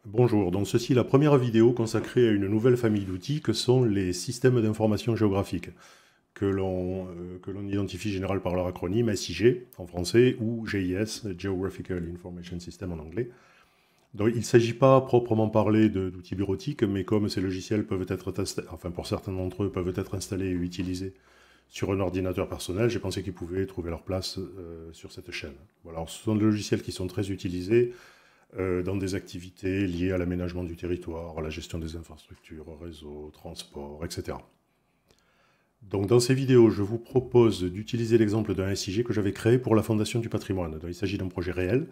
Bonjour, donc ceci est la première vidéo consacrée à une nouvelle famille d'outils que sont les systèmes d'information géographique, que l'on identifie généralement par leur acronyme SIG en français ou GIS, Geographical Information System en anglais. Donc il ne s'agit pas proprement parler d'outils bureautiques, mais comme ces logiciels peuvent être enfin pour certains d'entre eux peuvent être installés et utilisés sur un ordinateur personnel, j'ai pensé qu'ils pouvaient trouver leur place sur cette chaîne. Voilà, alors, ce sont des logiciels qui sont très utilisés dans des activités liées à l'aménagement du territoire, à la gestion des infrastructures, réseaux, transports, etc. Donc dans ces vidéos, je vous propose d'utiliser l'exemple d'un SIG que j'avais créé pour la Fondation du patrimoine. Donc, il s'agit d'un projet réel,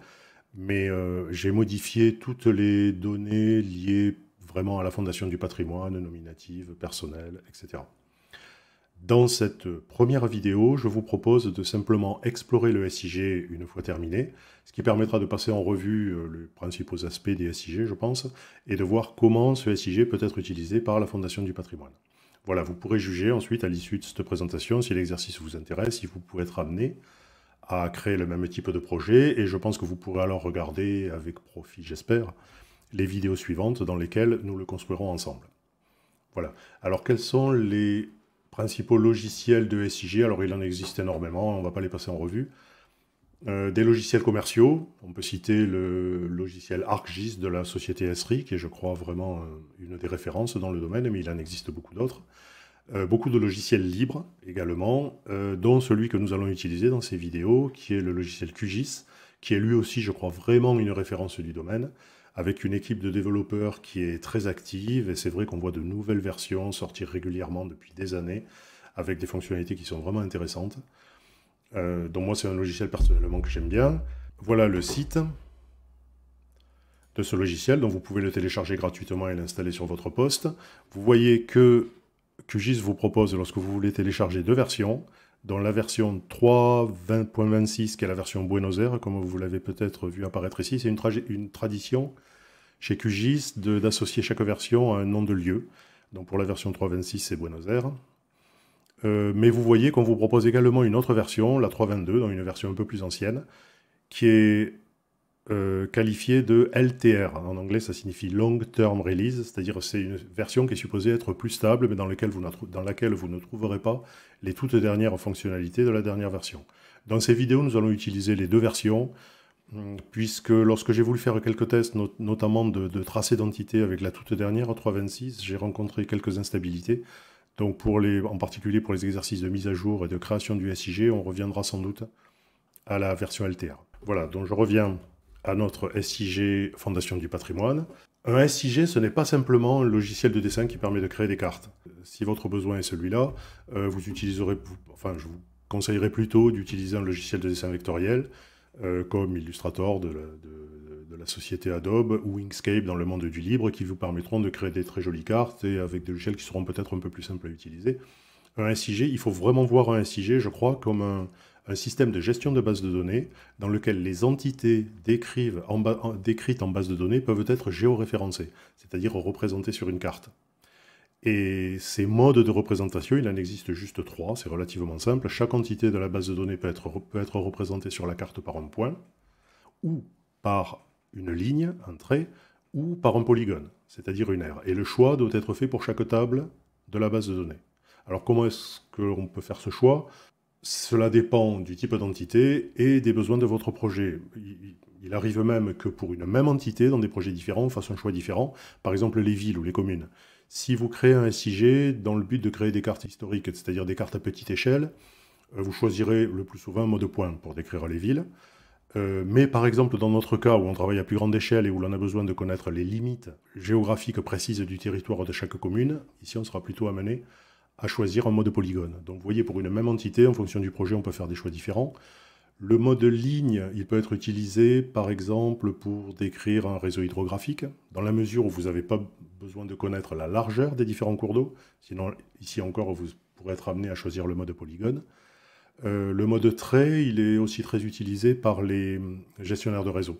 mais j'ai modifié toutes les données liées vraiment à la Fondation du patrimoine, nominatives, personnelles, etc. Dans cette première vidéo, je vous propose de simplement explorer le SIG une fois terminé, ce qui permettra de passer en revue les principaux aspects des SIG, je pense, et de voir comment ce SIG peut être utilisé par la Fondation du patrimoine. Voilà, vous pourrez juger ensuite, à l'issue de cette présentation, si l'exercice vous intéresse, si vous pouvez être amené à créer le même type de projet, et je pense que vous pourrez alors regarder avec profit, j'espère, les vidéos suivantes dans lesquelles nous le construirons ensemble. Voilà. Alors, quels sont les principaux logiciels de SIG? Alors, il en existe énormément, on ne va pas les passer en revue. Des logiciels commerciaux, on peut citer le logiciel ArcGIS de la société Esri, qui est, je crois, vraiment une des références dans le domaine, mais il en existe beaucoup d'autres. Beaucoup de logiciels libres également, dont celui que nous allons utiliser dans ces vidéos, qui est le logiciel QGIS, qui est lui aussi, je crois, vraiment une référence du domaine, avec une équipe de développeurs qui est très active, et c'est vrai qu'on voit de nouvelles versions sortir régulièrement depuis des années, avec des fonctionnalités qui sont vraiment intéressantes. Donc moi, c'est un logiciel personnellement que j'aime bien. Voilà le site de ce logiciel, donc vous pouvez le télécharger gratuitement et l'installer sur votre poste. Vous voyez que QGIS vous propose, lorsque vous voulez télécharger deux versions, dont la version 3.26, qui est la version Buenos Aires, comme vous l'avez peut-être vu apparaître ici. C'est une tradition chez QGIS d'associer chaque version à un nom de lieu. Donc pour la version 3.26, c'est Buenos Aires. Mais vous voyez qu'on vous propose également une autre version, la 3.22, donc une version un peu plus ancienne, qui est qualifiée de LTR. En anglais, ça signifie Long Term Release, c'est-à-dire c'est une version qui est supposée être plus stable, mais dans laquelle vous ne trouverez pas les toutes dernières fonctionnalités de la dernière version. Dans ces vidéos, nous allons utiliser les deux versions, puisque lorsque j'ai voulu faire quelques tests, notamment de tracé d'entité avec la toute dernière 3.26, j'ai rencontré quelques instabilités. Donc en particulier pour les exercices de mise à jour et de création du SIG, on reviendra sans doute à la version LTR. Voilà, donc je reviens à notre SIG Fondation du patrimoine. Un SIG, ce n'est pas simplement un logiciel de dessin qui permet de créer des cartes. Si votre besoin est celui-là, je vous conseillerais plutôt d'utiliser un logiciel de dessin vectoriel, comme Illustrator de la société Adobe ou Inkscape dans le monde du libre, qui vous permettront de créer des très jolies cartes et avec des logiciels qui seront peut-être un peu plus simples à utiliser. Un SIG, il faut vraiment voir un SIG, je crois, comme un système de gestion de base de données dans lequel les entités décrites en base de données peuvent être géoréférencées, c'est-à-dire représentées sur une carte. Et ces modes de représentation, il en existe juste trois, c'est relativement simple. Chaque entité de la base de données peut être représentée sur la carte par un point, ou par une ligne, un trait, ou par un polygone, c'est-à-dire une aire. Et le choix doit être fait pour chaque table de la base de données. Alors comment est-ce qu'on peut faire ce choix? Cela dépend du type d'entité et des besoins de votre projet. Il arrive même que pour une même entité, dans des projets différents, on fasse un choix différent. Par exemple, les villes ou les communes. Si vous créez un SIG dans le but de créer des cartes historiques, c'est-à-dire des cartes à petite échelle, vous choisirez le plus souvent un mode point pour décrire les villes. Mais par exemple, dans notre cas où on travaille à plus grande échelle et où l'on a besoin de connaître les limites géographiques précises du territoire de chaque commune, ici on sera plutôt amené à choisir un mode polygone. Donc vous voyez, pour une même entité, en fonction du projet, on peut faire des choix différents. Le mode ligne, il peut être utilisé, par exemple, pour décrire un réseau hydrographique, dans la mesure où vous n'avez pas besoin de connaître la largeur des différents cours d'eau. Sinon, ici encore, vous pourrez être amené à choisir le mode polygone. Le mode trait, il est aussi très utilisé par les gestionnaires de réseaux,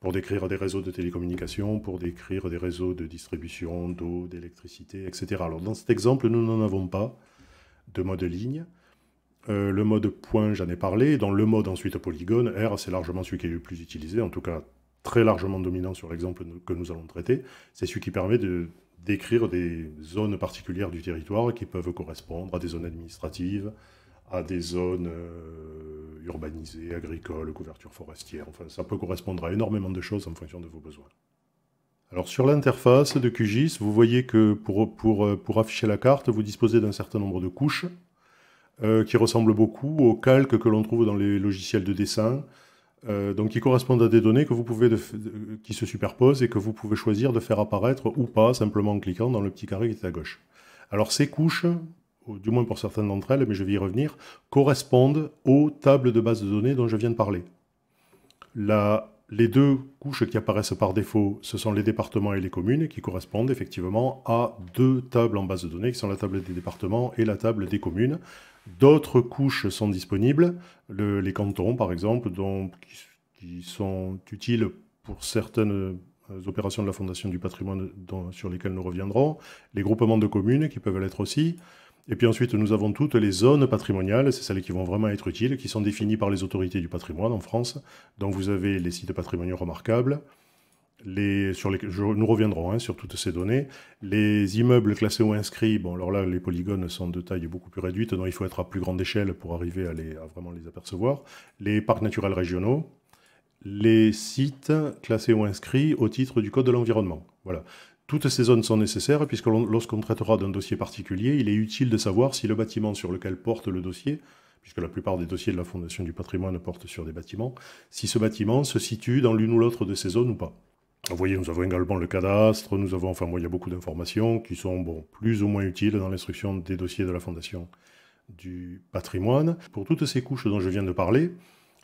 pour décrire des réseaux de télécommunications, pour décrire des réseaux de distribution d'eau, d'électricité, etc. Alors dans cet exemple, nous n'en avons pas de mode ligne. Le mode point, j'en ai parlé. Dans le mode ensuite polygone, R, c'est largement celui qui est le plus utilisé, en tout cas très largement dominant sur l'exemple que nous allons traiter. C'est celui qui permet de décrire des zones particulières du territoire qui peuvent correspondre à des zones administratives, à des zones urbanisées, agricoles, couverture forestière. Enfin, ça peut correspondre à énormément de choses en fonction de vos besoins. Alors sur l'interface de QGIS, vous voyez que pour afficher la carte, vous disposez d'un certain nombre de couches qui ressemblent beaucoup aux calques que l'on trouve dans les logiciels de dessin, donc qui correspondent à des données que vous pouvez qui se superposent et que vous pouvez choisir de faire apparaître ou pas, simplement en cliquant dans le petit carré qui est à gauche. Alors ces couches, du moins pour certaines d'entre elles, mais je vais y revenir, correspondent aux tables de base de données dont je viens de parler. Les deux couches qui apparaissent par défaut, ce sont les départements et les communes, qui correspondent effectivement à deux tables en base de données, qui sont la table des départements et la table des communes. D'autres couches sont disponibles, les cantons par exemple, qui sont utiles pour certaines opérations de la Fondation du patrimoine sur lesquelles nous reviendrons, les groupements de communes qui peuvent l'être aussi. Et puis ensuite, nous avons toutes les zones patrimoniales, c'est celles qui vont vraiment être utiles, qui sont définies par les autorités du patrimoine en France. Donc vous avez les sites patrimoniaux remarquables, nous reviendrons sur toutes ces données. Les immeubles classés ou inscrits, bon alors là les polygones sont de taille beaucoup plus réduite, donc il faut être à plus grande échelle pour arriver à vraiment les apercevoir. Les parcs naturels régionaux, les sites classés ou inscrits au titre du Code de l'environnement. Voilà. Toutes ces zones sont nécessaires puisque lorsqu'on traitera d'un dossier particulier, il est utile de savoir si le bâtiment sur lequel porte le dossier, puisque la plupart des dossiers de la Fondation du patrimoine portent sur des bâtiments, si ce bâtiment se situe dans l'une ou l'autre de ces zones ou pas. Vous voyez, nous avons également le cadastre, il y a beaucoup d'informations qui sont plus ou moins utiles dans l'instruction des dossiers de la Fondation du patrimoine. Pour toutes ces couches dont je viens de parler,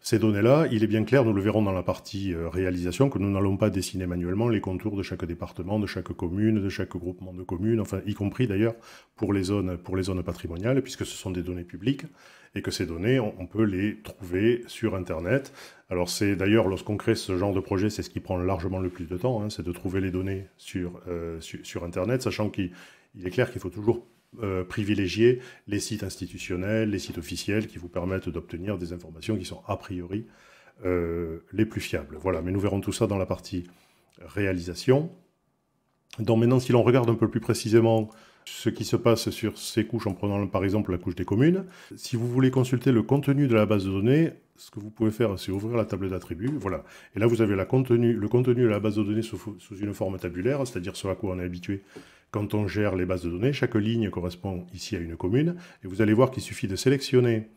ces données-là, il est bien clair, nous le verrons dans la partie réalisation, que nous n'allons pas dessiner manuellement les contours de chaque département, de chaque commune, de chaque groupement de communes, enfin, y compris d'ailleurs pour les zones patrimoniales, puisque ce sont des données publiques, et que ces données, on peut les trouver sur Internet. Alors c'est d'ailleurs, lorsqu'on crée ce genre de projet, c'est ce qui prend largement le plus de temps, c'est de trouver les données sur Internet, sachant qu'il est clair qu'il faut toujours privilégier les sites institutionnels, les sites officiels qui vous permettent d'obtenir des informations qui sont a priori les plus fiables. Voilà, mais nous verrons tout ça dans la partie réalisation. Donc maintenant, si l'on regarde un peu plus précisément ce qui se passe sur ces couches en prenant par exemple la couche des communes, si vous voulez consulter le contenu de la base de données, ce que vous pouvez faire, c'est ouvrir la table d'attributs, voilà. Et là, vous avez le contenu de la base de données sous une forme tabulaire, c'est-à-dire ce à quoi on est habitué quand on gère les bases de données. Chaque ligne correspond ici à une commune, et vous allez voir qu'il suffit de sélectionner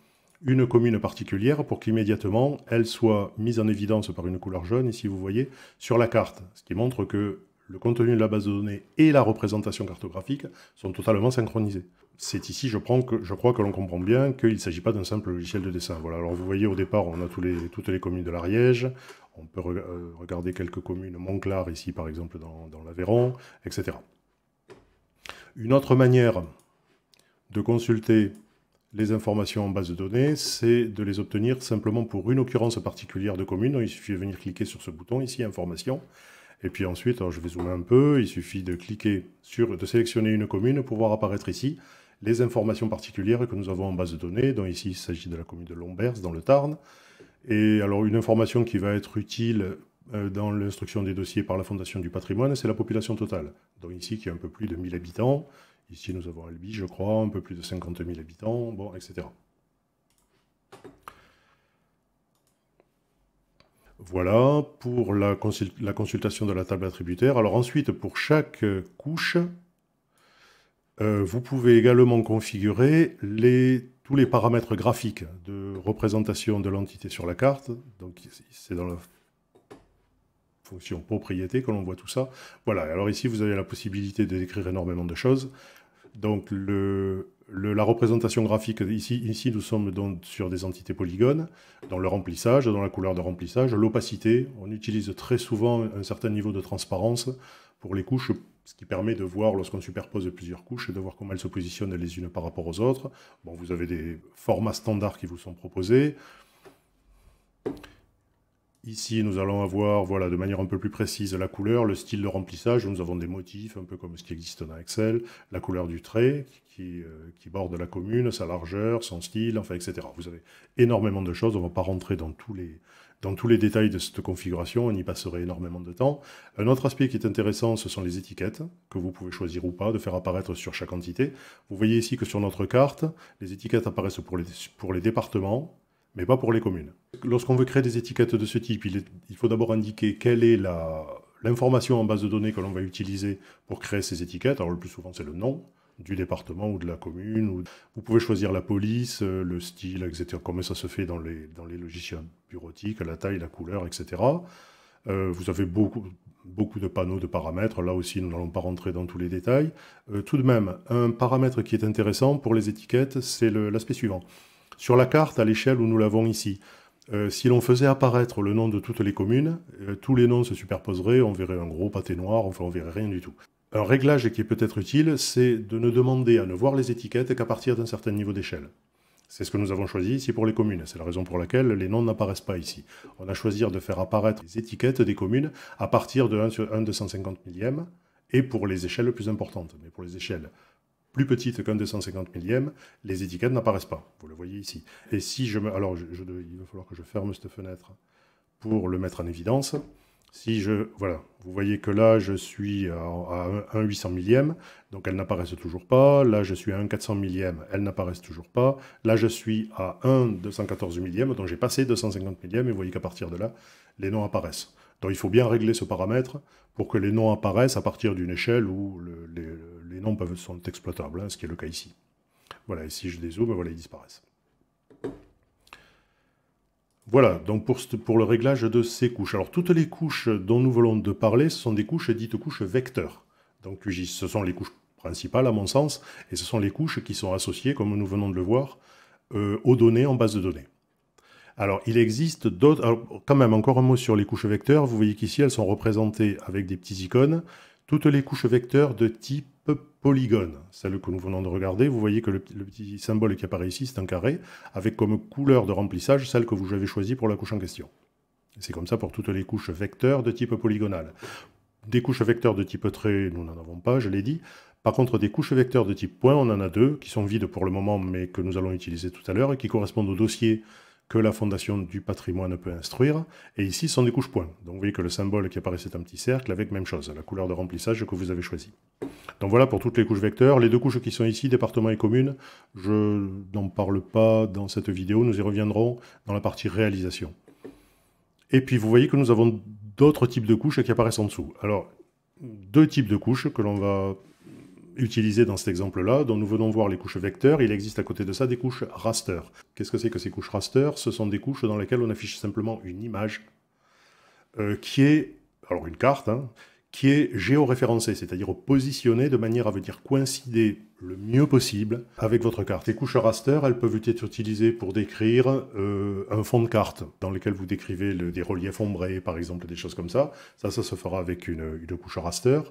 une commune particulière pour qu'immédiatement, elle soit mise en évidence par une couleur jaune, ici vous voyez, sur la carte, ce qui montre que le contenu de la base de données et la représentation cartographique sont totalement synchronisés. C'est ici, je crois que l'on comprend bien qu'il ne s'agit pas d'un simple logiciel de dessin. Voilà. Alors vous voyez, au départ, on a toutes les communes de l'Ariège, on peut regarder quelques communes, Montclar ici par exemple dans l'Aveyron, etc. Une autre manière de consulter les informations en base de données, c'est de les obtenir simplement pour une occurrence particulière de commune. Il suffit de venir cliquer sur ce bouton ici, information. Et puis ensuite, alors je vais zoomer un peu, il suffit de de sélectionner une commune pour voir apparaître ici les informations particulières que nous avons en base de données. Donc ici, il s'agit de la commune de Lombers, dans le Tarn. Et alors une information qui va être utile dans l'instruction des dossiers par la Fondation du patrimoine, c'est la population totale. Donc ici, qui est un peu plus de 1000 habitants. Ici, nous avons Albi, je crois, un peu plus de 50 000 habitants, bon, etc. Voilà pour la consultation de la table attributaire. Alors ensuite, pour chaque couche, vous pouvez également configurer tous les paramètres graphiques de représentation de l'entité sur la carte. Donc c'est dans la fonction propriété que l'on voit tout ça. Voilà, alors ici vous avez la possibilité de décrire énormément de choses. Donc la représentation graphique, ici nous sommes donc sur des entités polygones, dans le remplissage, dans la couleur de remplissage, l'opacité, on utilise très souvent un certain niveau de transparence pour les couches, ce qui permet de voir, lorsqu'on superpose plusieurs couches, de voir comment elles se positionnent les unes par rapport aux autres. Bon, vous avez des formats standards qui vous sont proposés. Ici, nous allons avoir, voilà, de manière un peu plus précise, la couleur, le style de remplissage. Nous avons des motifs, un peu comme ce qui existe dans Excel, la couleur du trait qui borde la commune, sa largeur, son style, enfin, etc. Vous avez énormément de choses. On ne va pas rentrer dans tous dans tous les détails de cette configuration, on y passerait énormément de temps. Un autre aspect qui est intéressant, ce sont les étiquettes, que vous pouvez choisir ou pas de faire apparaître sur chaque entité. Vous voyez ici que sur notre carte, les étiquettes apparaissent pour les départements, mais pas pour les communes. Lorsqu'on veut créer des étiquettes de ce type, il faut d'abord indiquer quelle est l'information en base de données que l'on va utiliser pour créer ces étiquettes. Alors le plus souvent, c'est le nom du département ou de la commune. Vous pouvez choisir la police, le style, etc. Comme ça se fait dans les logiciels bureautiques, la taille, la couleur, etc. Vous avez beaucoup de panneaux de paramètres. Là aussi, nous n'allons pas rentrer dans tous les détails. Tout de même, un paramètre qui est intéressant pour les étiquettes, c'est l'aspect suivant. Sur la carte, à l'échelle où nous l'avons ici, si l'on faisait apparaître le nom de toutes les communes, tous les noms se superposeraient, on verrait un gros pâté noir, enfin on verrait rien du tout. Un réglage qui est peut-être utile, c'est de ne demander à ne voir les étiquettes qu'à partir d'un certain niveau d'échelle. C'est ce que nous avons choisi ici pour les communes. C'est la raison pour laquelle les noms n'apparaissent pas ici. On a choisi de faire apparaître les étiquettes des communes à partir de 1/250 millième et pour les échelles plus importantes. Mais pour les échelles plus petites qu'1/250 millième, les étiquettes n'apparaissent pas. Vous le voyez ici. Et si je me... Alors, il va falloir que je ferme cette fenêtre pour le mettre en évidence. Voilà, vous voyez que là, je suis à 1/800 millième, donc elles n'apparaissent toujours pas. Là, je suis à 1/400 millième, elles n'apparaissent toujours pas. Là, je suis à 1/214 millième, donc j'ai passé 250 millième, et vous voyez qu'à partir de là, les noms apparaissent. Donc il faut bien régler ce paramètre pour que les noms apparaissent à partir d'une échelle où les noms sont exploitables, hein, ce qui est le cas ici. Voilà, et si je dézoome, voilà, ils disparaissent. Voilà, donc pour le réglage de ces couches. Alors, toutes les couches dont nous venons de parler, ce sont des couches dites couches vecteurs. Donc, QGIS, ce sont les couches principales, à mon sens, et ce sont les couches qui sont associées, comme nous venons de le voir, aux données en base de données. Alors, il existe d'autres... Alors, quand même, encore un mot sur les couches vecteurs. Vous voyez qu'ici, elles sont représentées avec des petits icônes. Toutes les couches vecteurs de type polygone, celle que nous venons de regarder, vous voyez que le petit symbole qui apparaît ici, c'est un carré, avec comme couleur de remplissage celle que vous avez choisie pour la couche en question. C'est comme ça pour toutes les couches vecteurs de type polygonal. Des couches vecteurs de type trait, nous n'en avons pas, je l'ai dit. Par contre, des couches vecteurs de type point, on en a deux, qui sont vides pour le moment, mais que nous allons utiliser tout à l'heure, et qui correspondent au dossier que la Fondation du patrimoine peut instruire, et ici ce sont des couches points. Donc vous voyez que le symbole qui apparaît c'est un petit cercle avec même chose, la couleur de remplissage que vous avez choisie. Donc voilà pour toutes les couches vecteurs. Les deux couches qui sont ici, département et commune, je n'en parle pas dans cette vidéo, nous y reviendrons dans la partie réalisation. Et puis vous voyez que nous avons d'autres types de couches qui apparaissent en dessous. Alors, deux types de couches que l'on va utilisées dans cet exemple-là, dont nous venons voir les couches vecteurs. Il existe à côté de ça des couches raster. Qu'est-ce que c'est que ces couches raster? Ce sont des couches dans lesquelles on affiche simplement une image qui est, alors une carte, hein, qui est géoréférencée, c'est-à-dire positionnée de manière à venir coïncider le mieux possible avec votre carte. Les couches raster, elles peuvent être utilisées pour décrire un fond de carte, dans lequel vous décrivez des reliefs ombrés, par exemple, des choses comme ça. Ça se fera avec une couche raster.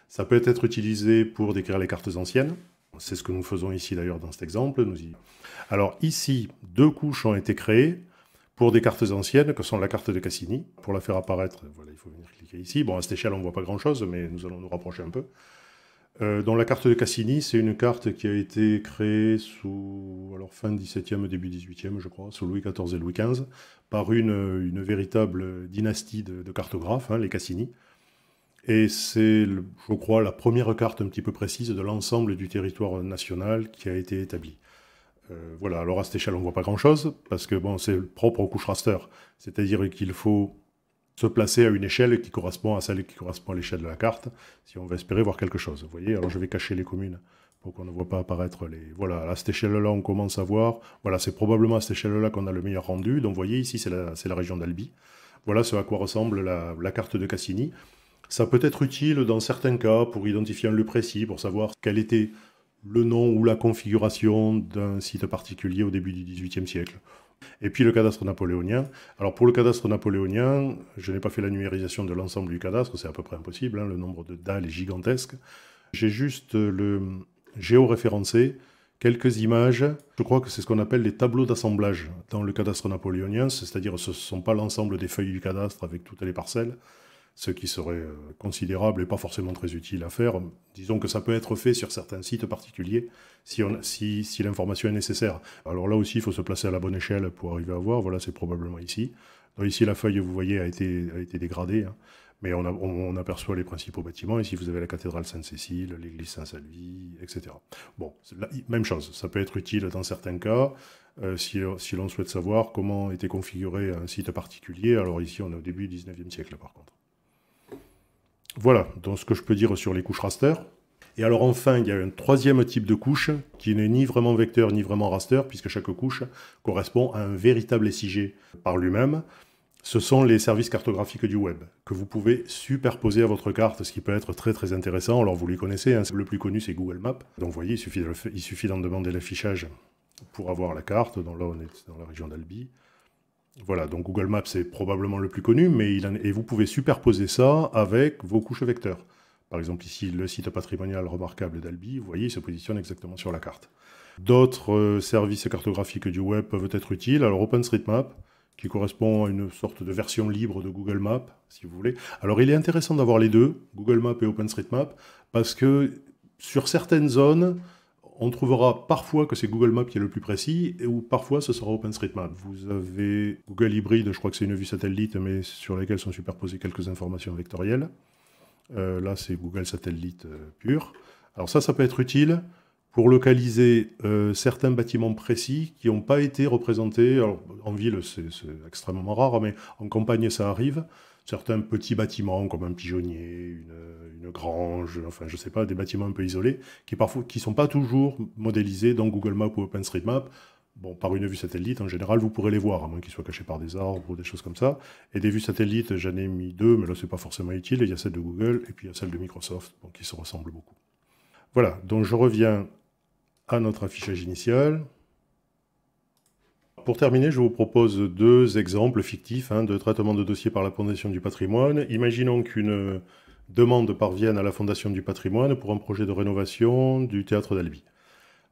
Ça peut être utilisé pour décrire les cartes anciennes. C'est ce que nous faisons ici d'ailleurs dans cet exemple. Alors ici, deux couches ont été créées pour des cartes anciennes, que sont la carte de Cassini. Pour la faire apparaître, voilà, il faut venir cliquer ici. Bon, à cette échelle, on ne voit pas grand-chose, mais nous allons nous rapprocher un peu. Donc la carte de Cassini, c'est une carte qui a été créée sous fin 17e, début 18e, je crois, sous Louis XIV et Louis XV, par une véritable dynastie de cartographes, hein, les Cassini. Et c'est, je crois, la première carte un petit peu précise de l'ensemble du territoire national qui a été établie. Voilà, alors à cette échelle, on ne voit pas grand-chose, parce que bon, c'est propre aux couches raster. C'est-à-dire qu'il faut se placer à une échelle qui correspond à celle qui correspond à l'échelle de la carte, si on veut espérer voir quelque chose. Vous voyez, alors je vais cacher les communes pour qu'on ne voit pas apparaître les... Voilà, à cette échelle-là, on commence à voir... Voilà, c'est probablement à cette échelle-là qu'on a le meilleur rendu. Donc vous voyez, ici, c'est la région d'Albi. Voilà ce à quoi ressemble la carte de Cassini. Ça peut être utile dans certains cas pour identifier un lieu précis, pour savoir quel était le nom ou la configuration d'un site particulier au début du XVIIIe siècle. Et puis le cadastre napoléonien. Alors pour le cadastre napoléonien, je n'ai pas fait la numérisation de l'ensemble du cadastre, c'est à peu près impossible, hein, le nombre de dalles est gigantesque. J'ai juste géoréférencé quelques images. Je crois que c'est ce qu'on appelle les tableaux d'assemblage dans le cadastre napoléonien, c'est-à-dire ce ne sont pas l'ensemble des feuilles du cadastre avec toutes les parcelles, ce qui serait considérable et pas forcément très utile à faire. Disons que ça peut être fait sur certains sites particuliers si l'information est nécessaire. Alors là aussi, il faut se placer à la bonne échelle pour arriver à voir. Voilà, c'est probablement ici. Donc ici, la feuille, vous voyez, a été dégradée, hein, mais on aperçoit les principaux bâtiments. Ici, vous avez la cathédrale Sainte-Cécile, l'église Saint-Salvi, etc. Bon, même chose, ça peut être utile dans certains cas, si l'on souhaite savoir comment était configuré un site particulier. Alors ici, on est au début du 19e siècle, par contre. Voilà, donc ce que je peux dire sur les couches raster. Et alors enfin, il y a un troisième type de couche qui n'est ni vraiment vecteur ni vraiment raster, puisque chaque couche correspond à un véritable SIG par lui-même. Ce sont les services cartographiques du web, que vous pouvez superposer à votre carte, ce qui peut être très très intéressant. Alors vous les connaissez, hein, le plus connu c'est Google Maps. Donc vous voyez, il suffit d'en demander l'affichage pour avoir la carte. Donc là on est dans la région d'Albi. Voilà, donc Google Maps c'est probablement le plus connu, mais et vous pouvez superposer ça avec vos couches vecteurs. Par exemple, ici, le site patrimonial remarquable d'Albi, vous voyez, il se positionne exactement sur la carte. D'autres services cartographiques du web peuvent être utiles. Alors, OpenStreetMap, qui correspond à une sorte de version libre de Google Maps, si vous voulez. Alors, il est intéressant d'avoir les deux, Google Maps et OpenStreetMap, parce que sur certaines zones, on trouvera parfois que c'est Google Maps qui est le plus précis, ou parfois ce sera OpenStreetMap. Vous avez Google Hybride, je crois que c'est une vue satellite, mais sur laquelle sont superposées quelques informations vectorielles. Là, c'est Google Satellite pur. Alors ça peut être utile pour localiser certains bâtiments précis qui n'ont pas été représentés. Alors, en ville, c'est extrêmement rare, mais en campagne, ça arrive. Certains petits bâtiments, comme un pigeonnier, une grange, enfin, je sais pas, des bâtiments un peu isolés, qui sont pas toujours modélisés dans Google Maps ou OpenStreetMap. Bon, par une vue satellite, en général, vous pourrez les voir, à moins qu'ils soient cachés par des arbres ou des choses comme ça. Et des vues satellites, j'en ai mis deux, mais là, c'est pas forcément utile. Il y a celle de Google, et puis il y a celle de Microsoft, donc qui se ressemblent beaucoup. Voilà, donc je reviens à notre affichage initial. Pour terminer, je vous propose deux exemples fictifs de traitement de dossier par la Fondation du patrimoine. Imaginons qu'une demande parvienne à la Fondation du patrimoine pour un projet de rénovation du théâtre d'Albi.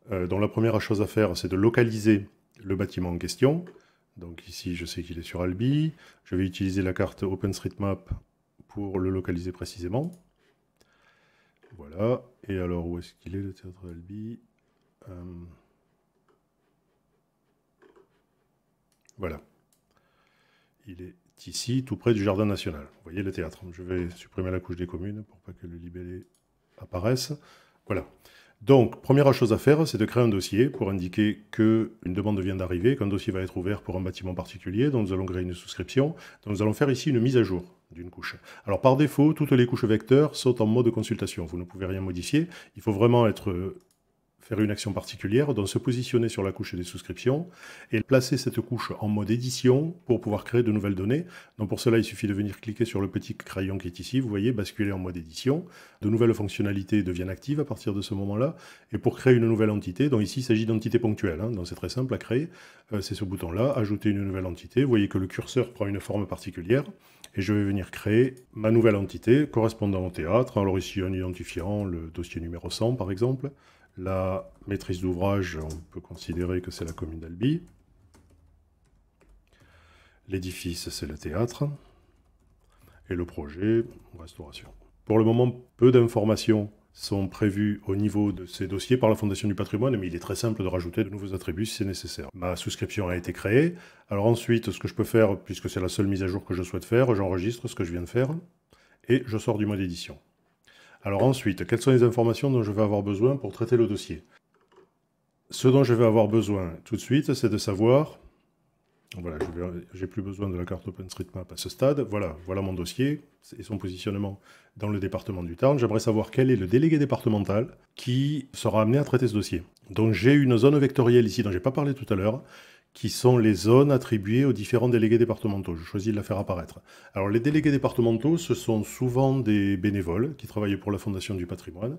Donc la première chose à faire, c'est de localiser le bâtiment en question. Donc ici, je sais qu'il est sur Albi. Je vais utiliser la carte OpenStreetMap pour le localiser précisément. Voilà. Et alors, où est-ce qu'il est, le théâtre d'Albi? Voilà. Il est ici, tout près du Jardin National. Vous voyez le théâtre. Je vais supprimer la couche des communes pour pas que le libellé apparaisse. Voilà. Donc, première chose à faire, c'est de créer un dossier pour indiquer qu'une demande vient d'arriver, qu'un dossier va être ouvert pour un bâtiment particulier, dont nous allons créer une souscription. Donc, nous allons faire ici une mise à jour d'une couche. Alors, par défaut, toutes les couches vecteurs sont en mode consultation. Vous ne pouvez rien modifier. Il faut vraiment faire une action particulière, donc se positionner sur la couche des souscriptions et placer cette couche en mode édition pour pouvoir créer de nouvelles données. Donc pour cela, il suffit de venir cliquer sur le petit crayon qui est ici, vous voyez, basculer en mode édition. De nouvelles fonctionnalités deviennent actives à partir de ce moment-là. Et pour créer une nouvelle entité, donc ici il s'agit d'entités ponctuelles, donc c'est très simple à créer, c'est ce bouton-là, ajouter une nouvelle entité. Vous voyez que le curseur prend une forme particulière et je vais venir créer ma nouvelle entité correspondant au théâtre. Alors ici, un identifiant, le dossier numéro 100 par exemple. La maîtrise d'ouvrage, on peut considérer que c'est la commune d'Albi. L'édifice, c'est le théâtre. Et le projet, restauration. Pour le moment, peu d'informations sont prévues au niveau de ces dossiers par la Fondation du patrimoine, mais il est très simple de rajouter de nouveaux attributs si c'est nécessaire. Ma souscription a été créée. Alors ensuite, ce que je peux faire, puisque c'est la seule mise à jour que je souhaite faire, j'enregistre ce que je viens de faire et je sors du mode édition. Alors ensuite, quelles sont les informations dont je vais avoir besoin pour traiter le dossier? Ce dont je vais avoir besoin tout de suite, c'est de savoir... Voilà, j'ai plus besoin de la carte OpenStreetMap à ce stade. Voilà mon dossier et son positionnement dans le département du Tarn. J'aimerais savoir quel est le délégué départemental qui sera amené à traiter ce dossier. Donc j'ai une zone vectorielle ici dont je n'ai pas parlé tout à l'heure, qui sont les zones attribuées aux différents délégués départementaux. Je choisis de la faire apparaître. Alors les délégués départementaux, ce sont souvent des bénévoles qui travaillent pour la Fondation du patrimoine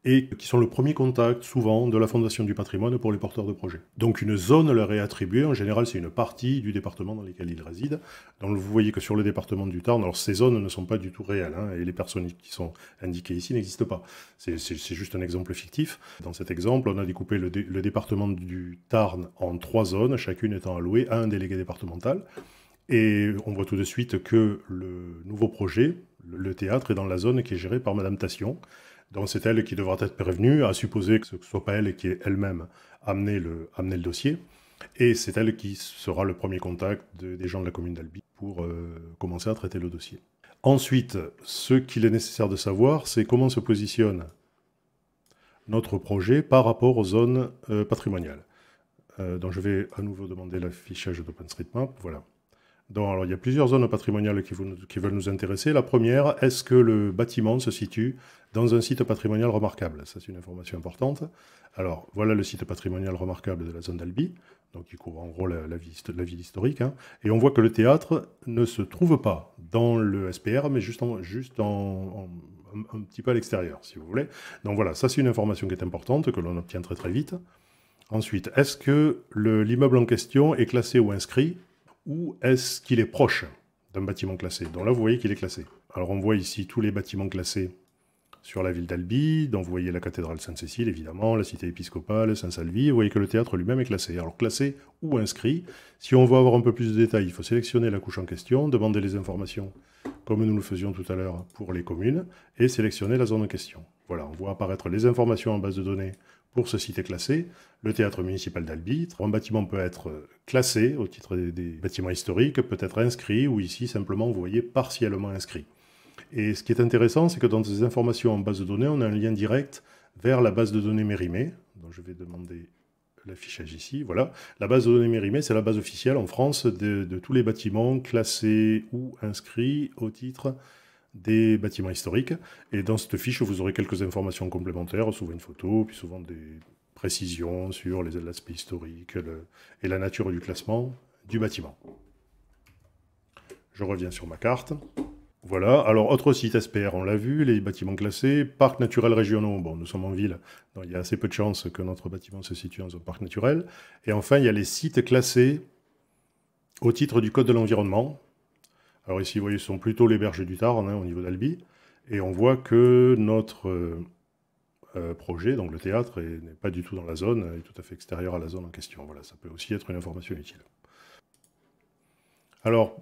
et qui sont le premier contact, souvent, de la Fondation du patrimoine pour les porteurs de projets. Donc une zone leur est attribuée, en général c'est une partie du département dans lequel ils résident. Donc vous voyez que sur le département du Tarn, alors ces zones ne sont pas du tout réelles, et les personnes qui sont indiquées ici n'existent pas. C'est juste un exemple fictif. Dans cet exemple, on a découpé le département du Tarn en 3 zones, chacune étant allouée à un délégué départemental. Et on voit tout de suite que le nouveau projet, le théâtre, est dans la zone qui est gérée par Madame Tassion. Donc c'est elle qui devra être prévenue, à supposer que ce ne soit pas elle qui ait elle-même amené le dossier. Et c'est elle qui sera le premier contact des gens de la commune d'Albi pour commencer à traiter le dossier. Ensuite, ce qu'il est nécessaire de savoir, c'est comment se positionne notre projet par rapport aux zones patrimoniales. Donc je vais à nouveau demander l'affichage d'OpenStreetMap. Voilà. Donc, alors, il y a plusieurs zones patrimoniales qui veulent nous intéresser. La première, est-ce que le bâtiment se situe dans un site patrimonial remarquable? Ça, c'est une information importante. Alors, voilà le site patrimonial remarquable de la zone d'Albi, donc qui couvre en gros la ville historique. Hein. Et on voit que le théâtre ne se trouve pas dans le SPR, mais juste un petit peu à l'extérieur, si vous voulez. Donc voilà, ça c'est une information qui est importante, que l'on obtient très très vite. Ensuite, est-ce que l'immeuble en question est classé ou inscrit, ou est-ce qu'il est proche d'un bâtiment classé? Donc là, vous voyez qu'il est classé. Alors on voit ici tous les bâtiments classés sur la ville d'Albi. Donc vous voyez la cathédrale Sainte-Cécile, évidemment, la cité épiscopale, Saint-Salvi. Vous voyez que le théâtre lui-même est classé. Alors classé ou inscrit. Si on veut avoir un peu plus de détails, il faut sélectionner la couche en question, demander les informations, comme nous le faisions tout à l'heure pour les communes, et sélectionner la zone en question. Voilà, on voit apparaître les informations en base de données pour ce site classé, le théâtre municipal d'Albi. Un bâtiment peut être classé au titre des bâtiments historiques, peut être inscrit, ou ici, simplement, vous voyez, partiellement inscrit. Et ce qui est intéressant, c'est que dans ces informations en base de données, on a un lien direct vers la base de données Mérimée. Donc je vais demander l'affichage ici. Voilà. La base de données Mérimée, c'est la base officielle en France de tous les bâtiments classés ou inscrits au titre des bâtiments historiques. Et dans cette fiche, vous aurez quelques informations complémentaires, souvent une photo, puis souvent des précisions sur l'aspect historique et la nature du classement du bâtiment. Je reviens sur ma carte. Voilà, alors autre site SPR, on l'a vu, les bâtiments classés, parcs naturels régionaux, bon, nous sommes en ville, donc il y a assez peu de chances que notre bâtiment se situe dans un parc naturel. Et enfin, il y a les sites classés au titre du Code de l'environnement. Alors ici, vous voyez, ce sont plutôt les berges du Tarn, hein, au niveau d'Albi, et on voit que notre projet, donc le théâtre, n'est pas du tout dans la zone, est tout à fait extérieur à la zone en question. Voilà, ça peut aussi être une information utile. Alors,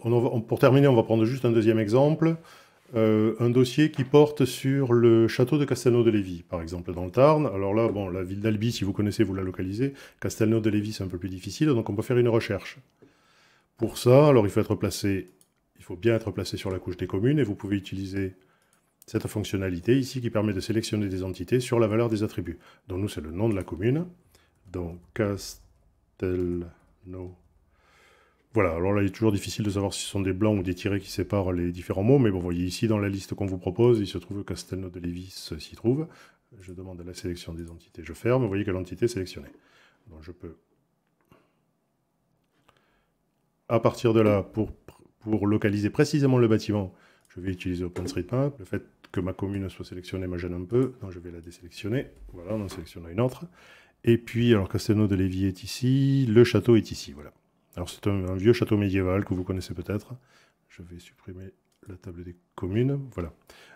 pour terminer, on va prendre juste un deuxième exemple. Un dossier qui porte sur le château de Castelnau-de-Lévis, par exemple, dans le Tarn. Alors là, bon, la ville d'Albi, si vous connaissez, vous la localisez. Castelnau-de-Lévis, c'est un peu plus difficile, donc on peut faire une recherche. Pour ça, alors il faut bien être placé sur la couche des communes, et vous pouvez utiliser cette fonctionnalité ici qui permet de sélectionner des entités sur la valeur des attributs. Donc nous, c'est le nom de la commune. Donc Castelnau. Voilà, alors là, il est toujours difficile de savoir si ce sont des blancs ou des tirets qui séparent les différents mots, mais bon, vous voyez ici, dans la liste qu'on vous propose, il se trouve que Castelnau-de-Lévis s'y trouve. Je demande à la sélection des entités, je ferme, vous voyez que l'entité est sélectionnée. Donc je peux, à partir de là, pour localiser précisément le bâtiment, je vais utiliser OpenStreetMap. Le fait que ma commune soit sélectionnée me gêne un peu, donc je vais la désélectionner. Voilà, on en sélectionne une autre. Et puis, alors Castelnau-de-Lévis est ici, le château est ici, voilà. Alors c'est un vieux château médiéval que vous connaissez peut-être. Je vais supprimer la table des communes. Voilà.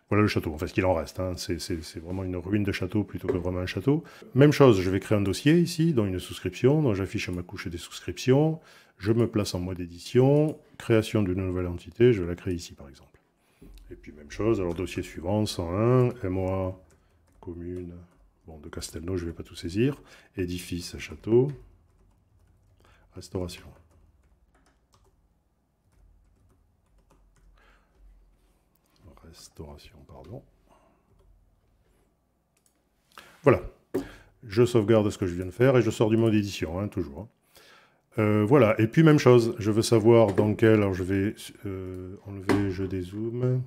Voilà le château, enfin ce qu'il en reste. Hein. C'est vraiment une ruine de château plutôt que vraiment un château. Même chose, je vais créer un dossier ici, dans une souscription. Donc j'affiche ma couche des souscriptions. Je me place en mode édition. Création d'une nouvelle entité, je la crée ici par exemple. Et puis même chose, alors dossier suivant, 101, MOA, commune, bon de Castelnau, je ne vais pas tout saisir. Édifice, château. Restauration. Restauration, pardon. Voilà. Je sauvegarde ce que je viens de faire et je sors du mode édition, hein, toujours. Voilà. Et puis même chose, je veux savoir dans quel... Alors je vais enlever, je dézoome.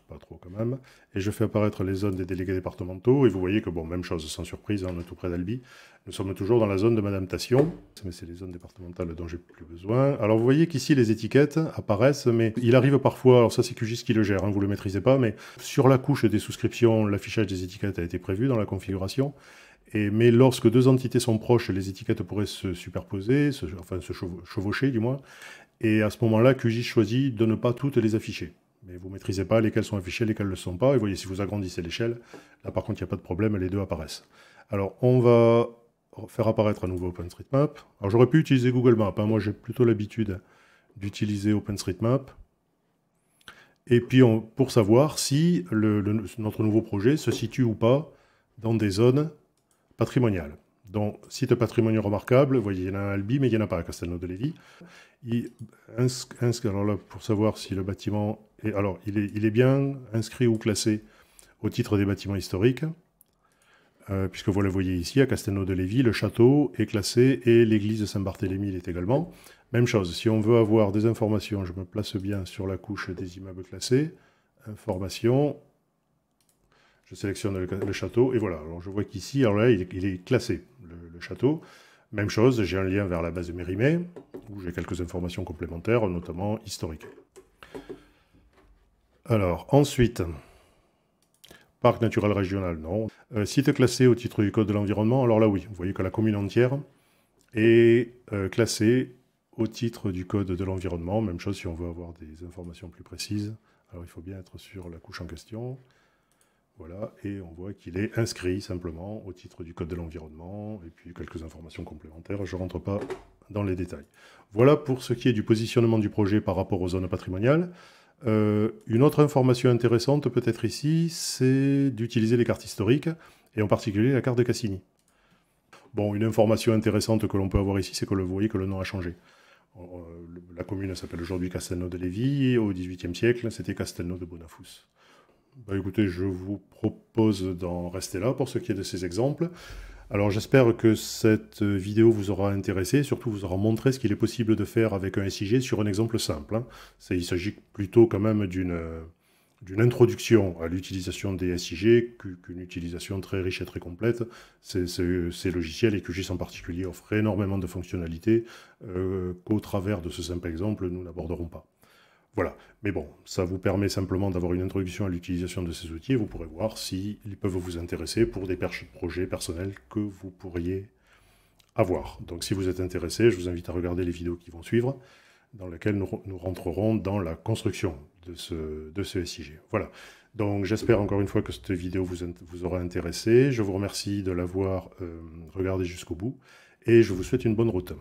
Pas trop quand même. Et je fais apparaître les zones des délégués départementaux. Et vous voyez que, bon, même chose, sans surprise, hein, on est tout près d'Albi. Nous sommes toujours dans la zone de Madame Tation. Mais c'est les zones départementales dont j'ai plus besoin. Alors vous voyez qu'ici, les étiquettes apparaissent, mais il arrive parfois, alors ça c'est QGIS qui le gère, hein, vous ne le maîtrisez pas, mais sur la couche des souscriptions, l'affichage des étiquettes a été prévu dans la configuration. Mais lorsque deux entités sont proches, les étiquettes pourraient se superposer, enfin se chevaucher du moins. Et à ce moment-là, QGIS choisit de ne pas toutes les afficher. Mais vous ne maîtrisez pas lesquelles sont affichées, lesquelles ne le sont pas. Et vous voyez, si vous agrandissez l'échelle, là par contre, il n'y a pas de problème, les deux apparaissent. Alors, on va faire apparaître à nouveau OpenStreetMap. Alors, j'aurais pu utiliser Google Maps. Hein. Moi, j'ai plutôt l'habitude d'utiliser OpenStreetMap. Et puis, pour savoir si notre nouveau projet se situe ou pas dans des zones patrimoniales. Donc, site patrimonial remarquable, vous voyez, il y en a un à Albi, mais il n'y en a pas à Castelnau-de-Lévis. Alors là, pour savoir si le bâtiment est... Alors, il est bien inscrit ou classé au titre des bâtiments historiques, puisque vous le voyez ici, à Castelnau-de-Lévis, le château est classé et l'église de Saint-Barthélemy l'est également. Même chose, si on veut avoir des informations, je me place bien sur la couche des immeubles classés, informations, je sélectionne le château, et voilà. Alors je vois qu'ici, alors là, il est classé, le château. Même chose, j'ai un lien vers la base de Mérimée, où j'ai quelques informations complémentaires, notamment historiques. Alors, ensuite, parc naturel régional, non. Site classé au titre du Code de l'environnement, alors là, oui. Vous voyez que la commune entière est classée au titre du Code de l'environnement. Même chose si on veut avoir des informations plus précises. Alors, il faut bien être sur la couche en question. Voilà, et on voit qu'il est inscrit simplement au titre du Code de l'environnement, et puis quelques informations complémentaires, je ne rentre pas dans les détails. Voilà pour ce qui est du positionnement du projet par rapport aux zones patrimoniales. Une autre information intéressante peut-être ici, c'est d'utiliser les cartes historiques, et en particulier la carte de Cassini. Bon, une information intéressante que l'on peut avoir ici, c'est que vous voyez que le nom a changé. La commune s'appelle aujourd'hui Castelnau-de-Lévis, et au XVIIIe siècle, c'était Castelnau de Bonafous. Bah écoutez, je vous propose d'en rester là pour ce qui est de ces exemples. Alors j'espère que cette vidéo vous aura intéressé, surtout vous aura montré ce qu'il est possible de faire avec un SIG sur un exemple simple. Il s'agit plutôt quand même d'une introduction à l'utilisation des SIG qu'une utilisation très riche et très complète. Ces logiciels, et QGIS en particulier, offrent énormément de fonctionnalités qu'au travers de ce simple exemple, nous n'aborderons pas. Voilà, mais bon, ça vous permet simplement d'avoir une introduction à l'utilisation de ces outils et vous pourrez voir s'ils peuvent vous intéresser pour des projets personnels que vous pourriez avoir. Donc si vous êtes intéressé, je vous invite à regarder les vidéos qui vont suivre, dans lesquelles nous rentrerons dans la construction de ce SIG. Voilà, donc j'espère encore une fois que cette vidéo vous aura intéressé. Je vous remercie de l'avoir regardé jusqu'au bout et je vous souhaite une bonne route.